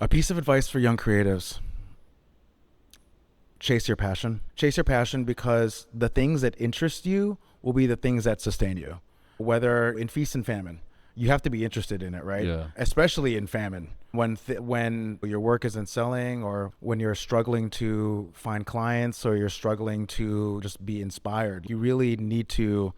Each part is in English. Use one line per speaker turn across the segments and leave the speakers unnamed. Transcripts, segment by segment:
A piece of advice for young creatives: chase your passion. Chase your passion, because the things that interest you will be the things that sustain you. Whether in feast and famine, you have to be interested in it, right?
Yeah.
Especially in famine, when your work isn't selling, or when you're struggling to find clients, or you're struggling to just be inspired. You really need to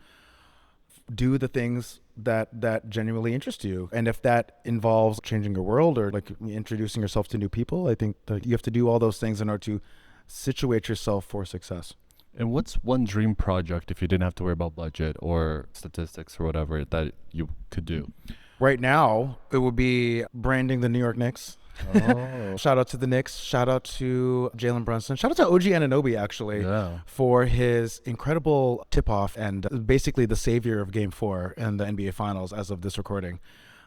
do the things that genuinely interest you. And if that involves changing your world, or like introducing yourself to new people, I think that you have to do all those things in order to situate yourself for success.
And what's one dream project, if you didn't have to worry about budget or statistics or whatever, that you could do?
Right now, it would be branding the New York Knicks.
Oh.
Shout out to the Knicks. Shout out to Jalen Brunson. Shout out to OG Anunoby, actually,
Yeah.
for his incredible tip-off and basically the savior of Game 4 in the NBA Finals as of this recording.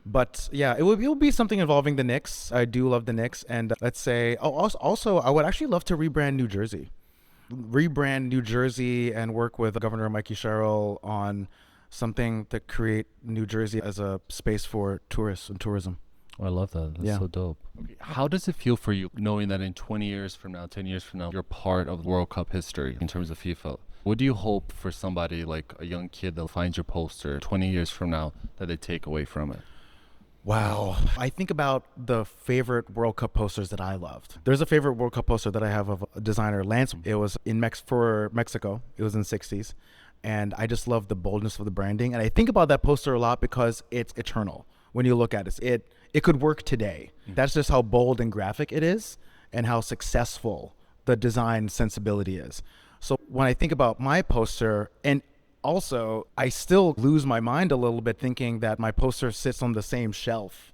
But yeah, it will be something involving the Knicks. I do love the Knicks. And let's say, also, I would actually love to rebrand New Jersey. Rebrand New Jersey and work with Governor Mikey Sherrill on something to create New Jersey as a space for tourists and tourism.
Oh, I love that. That's
Yeah.
so dope. Okay. How does it feel for you knowing that in 20 years from now, 10 years from now, you're part of World Cup history in terms of FIFA? What do you hope for somebody like a young kid that finds your poster 20 years from now that they take away from it?
Wow. I think about the favorite World Cup posters that I loved. There's a favorite World Cup poster that I have of a designer, Lance. It was for Mexico. It was in the 60s. And I just love the boldness of the branding. And I think about that poster a lot because it's eternal. When you look at it, it could work today. That's just how bold and graphic it is, and how successful the design sensibility is. So when I think about my poster, and also, I still lose my mind a little bit thinking that my poster sits on the same shelf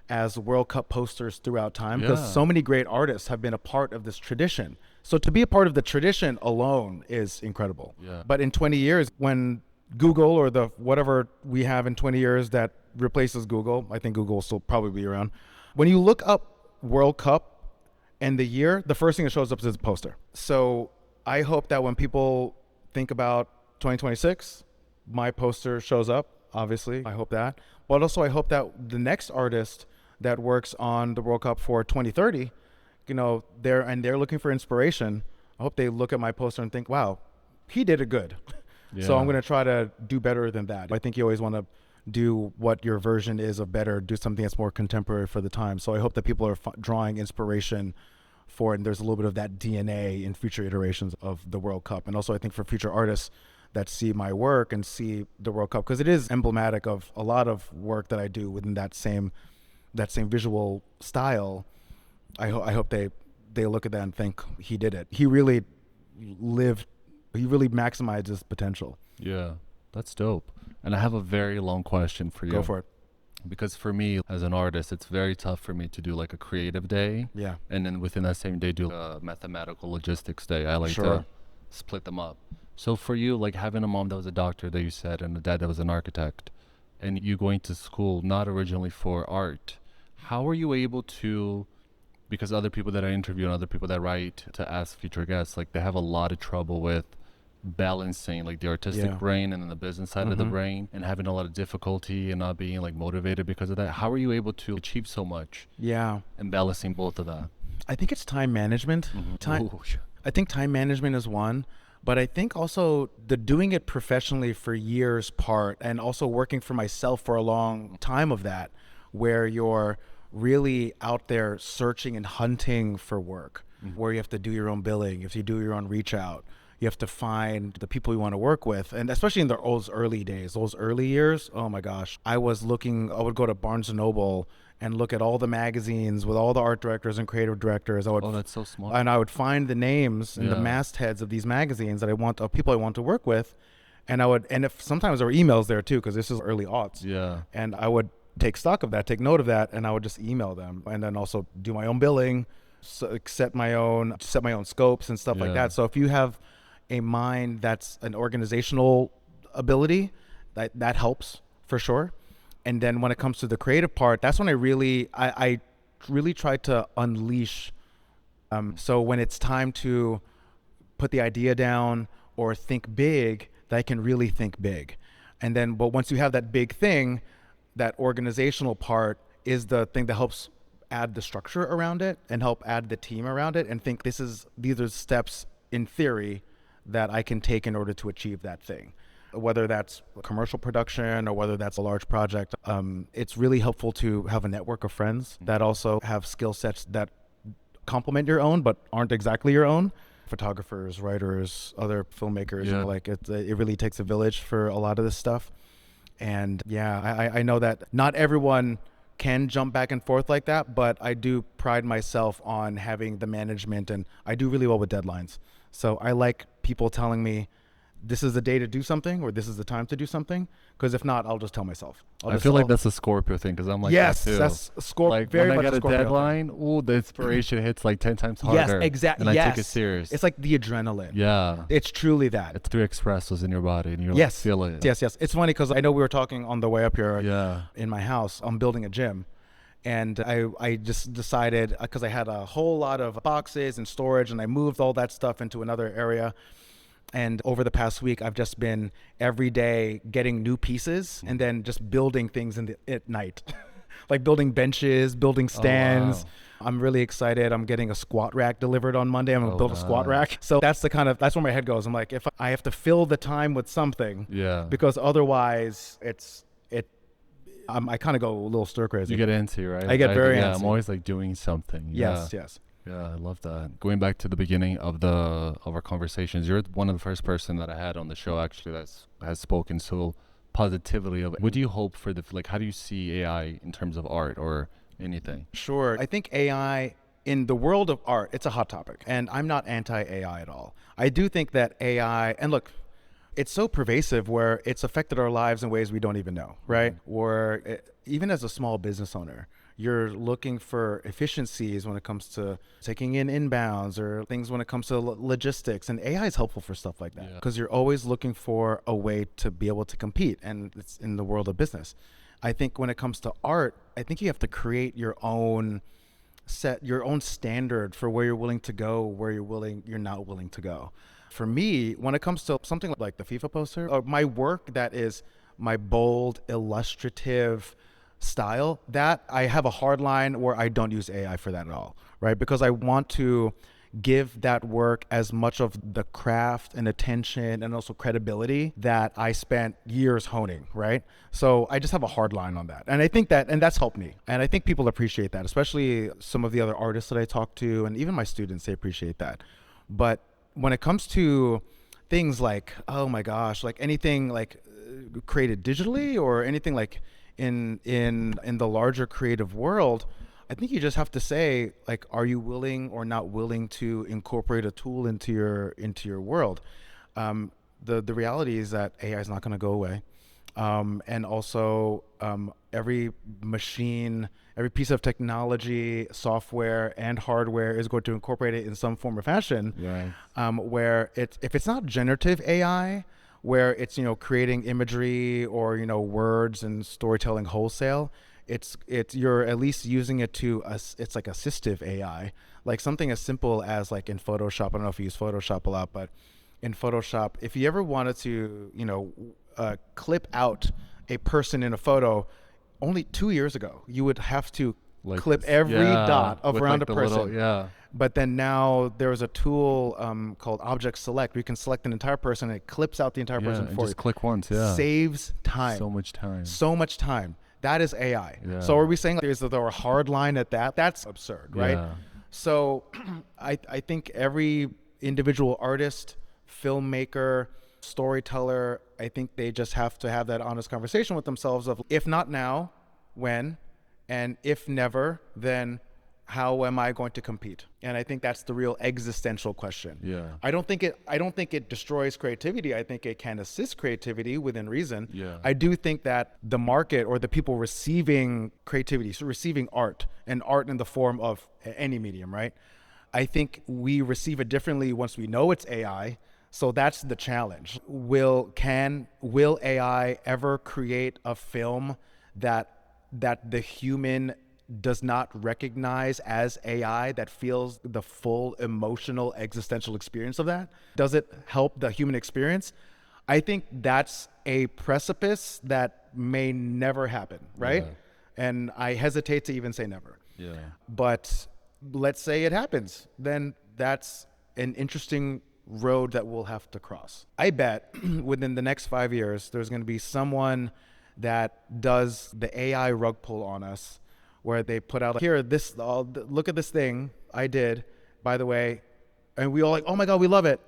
as World Cup posters throughout time, because
Yeah.
so many great artists have been a part of this tradition. So to be a part of the tradition alone is incredible.
Yeah.
But in 20 years, when Google, or the whatever we have in 20 years that replaces Google, I think Google will still probably be around. When you look up World Cup and the year, the first thing that shows up is a poster. So I hope that when people think about 2026, my poster shows up, obviously. I hope that. But also I hope that the next artist that works on the World Cup for 2030, they're looking for inspiration. I hope they look at my poster and think, wow, he did it good. So I'm going to try to do better than that. I think you always want to do what your version is of better, do something that's more contemporary for the time. So I hope that people are drawing inspiration for it, and there's a little bit of that DNA in future iterations of the World Cup. And also I think for future artists that see my work and see the World Cup, because it is emblematic of a lot of work that I do within that same visual style. I hope they look at that and think, he did it. He really maximized his potential.
Yeah, that's dope. And I have a very long question for you.
Go for it.
Because for me, as an artist, it's very tough for me to do like a creative day.
Yeah.
And then within that same day, do a mathematical logistics day. I like
Sure.
to split them up. So for you, like having a mom that was a doctor that you said, and a dad that was an architect, and you going to school not originally for art, how are you able to, because other people that I interview and other people that write to ask future guests, like they have a lot of trouble with balancing like the artistic
Yeah.
brain and then the business side of the brain, and having a lot of difficulty and not being like motivated because of that. How are you able to achieve so much
Yeah.
and balancing both of that?
I think it's time management.
Ooh,
I think time management is one, but I think also the doing it professionally for years part, and also working for myself for a long time of that, where you're really out there searching and hunting for work, where you have to do your own billing, you have to do your own reach out, you have to find the people you want to work with. And especially in those early days, those early years, oh my gosh, I would go to Barnes and Noble and look at all the magazines with all the art directors and creative directors.
Oh, that's so smart.
And I would find the names and the
Yeah.
mastheads of these magazines of people I want to work with. And if sometimes there were emails there too, because this is early aughts.
Yeah.
And I would take stock of that, take note of that, and I would just email them, and then also do my own billing, set my own scopes and stuff like
Yeah.
that. So if you have a mind that's an organizational ability, that helps for sure. And then when it comes to the creative part, that's when I really try to unleash. So when it's time to put the idea down or think big, that I can really think big. And then, but once you have that big thing, that organizational part is the thing that helps add the structure around it and help add the team around it and think these are steps in theory that I can take in order to achieve that thing. Whether that's commercial production or whether that's a large project, it's really helpful to have a network of friends that also have skill sets that complement your own but aren't exactly your own. Photographers, writers, other filmmakers, you know, like it really takes a village for a lot of this stuff. And yeah, I know that not everyone can jump back and forth like that, but I do pride myself on having the management, and I do really well with deadlines. So I like people telling me this is the day to do something or this is the time to do something, because if not, I'll just tell myself.
I feel like that's a Scorpio thing, because I'm like
yes,
that too.
That's a Scorpio.
Like
very
when I
much
get a
Scorpio
deadline, the inspiration hits like 10 times harder.
Yes, exactly.
And I take it serious.
It's like the adrenaline.
Yeah.
It's truly that.
It's 3 espressos in your body and you're
yes,
like, feel it.
Yes. It's funny because I know we were talking on the way up here
Yeah.
in my house. I'm building a gym. And I just decided, because I had a whole lot of boxes and storage, and I moved all that stuff into another area. And over the past week, I've just been every day getting new pieces and then just building things at night, like building benches, building stands.
Oh, wow.
I'm really excited. I'm getting a squat rack delivered on Monday. I'm gonna build a squat rack. So that's that's where my head goes. I'm like, if I have to fill the time with something, because otherwise I kind of go a little stir crazy.
You get antsy, right?
I get very antsy.
I'm always like doing something.
Yes.
Yeah, I love that. Going back to the beginning of our conversations, you're one of the first person that I had on the show actually that has spoken so positively of it. What do you hope for how do you see AI in terms of art or anything?
Sure. I think AI in the world of art, it's a hot topic, and I'm not anti-AI at all. I do think that AI, and look, it's so pervasive where it's affected our lives in ways we don't even know, right? Or even as a small business owner, you're looking for efficiencies when it comes to taking in inbounds or things when it comes to logistics. And AI is helpful for stuff like that because you're always looking for a way to be able to compete. And it's in the world of business. I think when it comes to art, I think you have to create your own standard for where you're willing to go, where you're not willing to go. For me, when it comes to something like the FIFA poster, or my work that is my bold, illustrative style, that I have a hard line where I don't use AI for that at all, right? Because I want to give that work as much of the craft and attention and also credibility that I spent years honing, right? So I just have a hard line on that. And I think that's helped me. And I think people appreciate that, especially some of the other artists that I talk to, and even my students, they appreciate that. But when it comes to things like, oh my gosh, like anything like created digitally or anything like in the larger creative world, I think you just have to say, like, are you willing or not willing to incorporate a tool into your world? The reality is that AI is not going to go away. And also every machine, every piece of technology, software and hardware is going to incorporate it in some form or fashion.
Right.
Where if it's not generative AI, where it's, creating imagery or, words and storytelling wholesale, it's you're at least using it it's like assistive AI, like something as simple as like in Photoshop. I don't know if you use Photoshop a lot, but in Photoshop, if you ever wanted to, clip out a person in a photo, only 2 years ago, you would have to clip every dot around a person. But then now there's a tool called Object Select where you can select an entire person and it clips out the entire person for you.
Just click once.
Saves time.
So much time.
That is AI. So are we saying is that there a hard line at that? That's absurd, right? So I think every individual artist, filmmaker, storyteller, I think they just have to have that honest conversation with themselves of, if not now, when? And if never, then how am I going to compete? And I think that's the real existential question. I don't think it destroys creativity. I think it can assist creativity within reason. I do think that the market or the people receiving creativity, so receiving art, and art in the form of any medium, right? I think we receive it differently once we know it's AI. So that's the challenge. Will AI ever create a film that the human does not recognize as AI, that feels the full emotional existential experience of that? Does it help the human experience? I think that's a precipice that may never happen, right? And I hesitate to even say never.
Yeah.
But let's say it happens, then that's an interesting road that we'll have to cross. I bet within the next 5 years, there's going to be someone that does the AI rug pull on us, where they put out, here, look at this thing I did, by the way, and we all like, oh my God, we love it.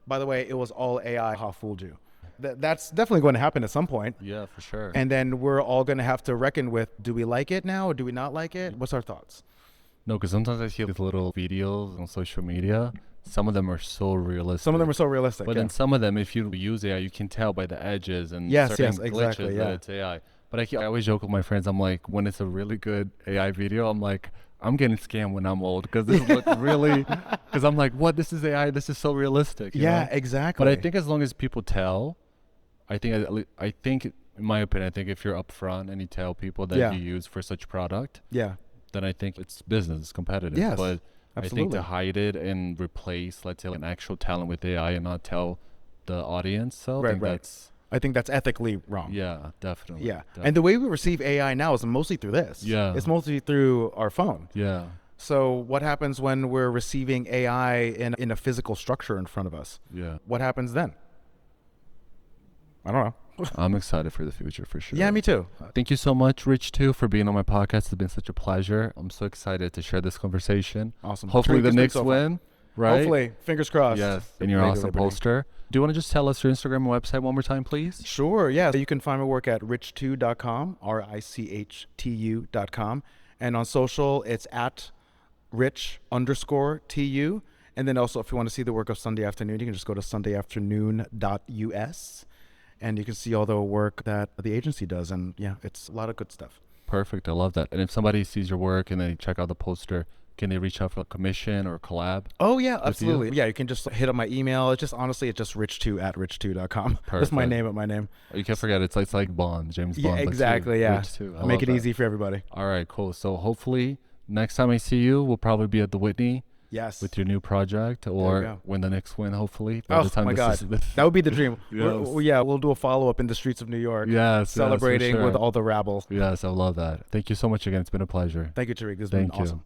By the way, it was all AI. Ha, fooled you. That's definitely going to happen at some point.
Yeah, for sure.
And then we're all going to have to reckon with, do we like it now or do we not like it? What's our thoughts?
No, because sometimes I see these little videos on social media. Some of them are so realistic.
Some of them are so realistic.
But
yeah.
then some of them, if you use AI, you can tell by the edges and
Yes,
certain
yes,
glitches
exactly, yeah.
that it's AI. But I always joke with my friends. I'm like, when it's a really good AI video, I'm like, I'm getting scammed when I'm old because this looks really. Because I'm like, what? This is AI. This is so realistic. You
Yeah,
know?
exactly.
But I think as long as people tell, I think, in my opinion, I think if you're upfront and you tell people that
Yeah.
you use for such product,
Yeah.
then I think it's business, it's competitive.
Yes,
But I think
absolutely.
to hide it and replace, let's say, like, an actual talent with AI and not tell the audience, so I think that's,
I think that's ethically wrong.
yeah, definitely.
Yeah. And the way we receive AI now is mostly through this.
Yeah.
It's mostly through our phone.
Yeah.
So what happens when we're receiving AI in a physical structure in front of us?
Yeah.
What happens then? I don't know.
I'm excited for the future for sure.
Yeah, me too.
Thank you so much, Rich, too, for being on my podcast. It's been such a pleasure. I'm so excited to share this conversation.
Awesome.
Hopefully
Tarik,
the
it's been
Knicks
so fun.
win, right?
Hopefully. Fingers crossed.
Yes. And your
Lady
awesome
Liberty.
poster. Do you want to just tell us your Instagram and website one more time, please?
Sure. Yeah. You can find my work at rich2.com, RICHTU.com. And on social, it's at rich_TU. And then also, if you want to see the work of Sunday Afternoon, you can just go to sundayafternoon.us. And you can see all the work that the agency does. And yeah, it's a lot of good stuff.
Perfect. I love that. And if somebody sees your work and they check out the poster, can they reach out for a commission or a collab?
Oh, yeah,
With you?
absolutely. Yeah, you can just hit up my email. It's just, honestly, it's just rich2@rich2.com. That's my
Perfect.
name at my name.
You can't forget, it's like Bond, James Bond.
Yeah,
but two.
exactly. Yeah.
Rich too. I
Make
love
it
that.
easy for everybody.
All right, cool. So hopefully next time I see you, we'll probably be at the Whitney
Yes.
with your new project, or
go.
when the Knicks win, hopefully. By
Oh,
the time
my
this
God.
is-
That would be the dream.
Yes.
Yeah, we'll do a follow-up in the streets of New York.
Yes,
Celebrating
yes, for
with
sure.
all the rabble.
Yes, I love that. Thank you so much again. It's been a pleasure.
Thank you, Tarik. This has been
Thank you.
awesome.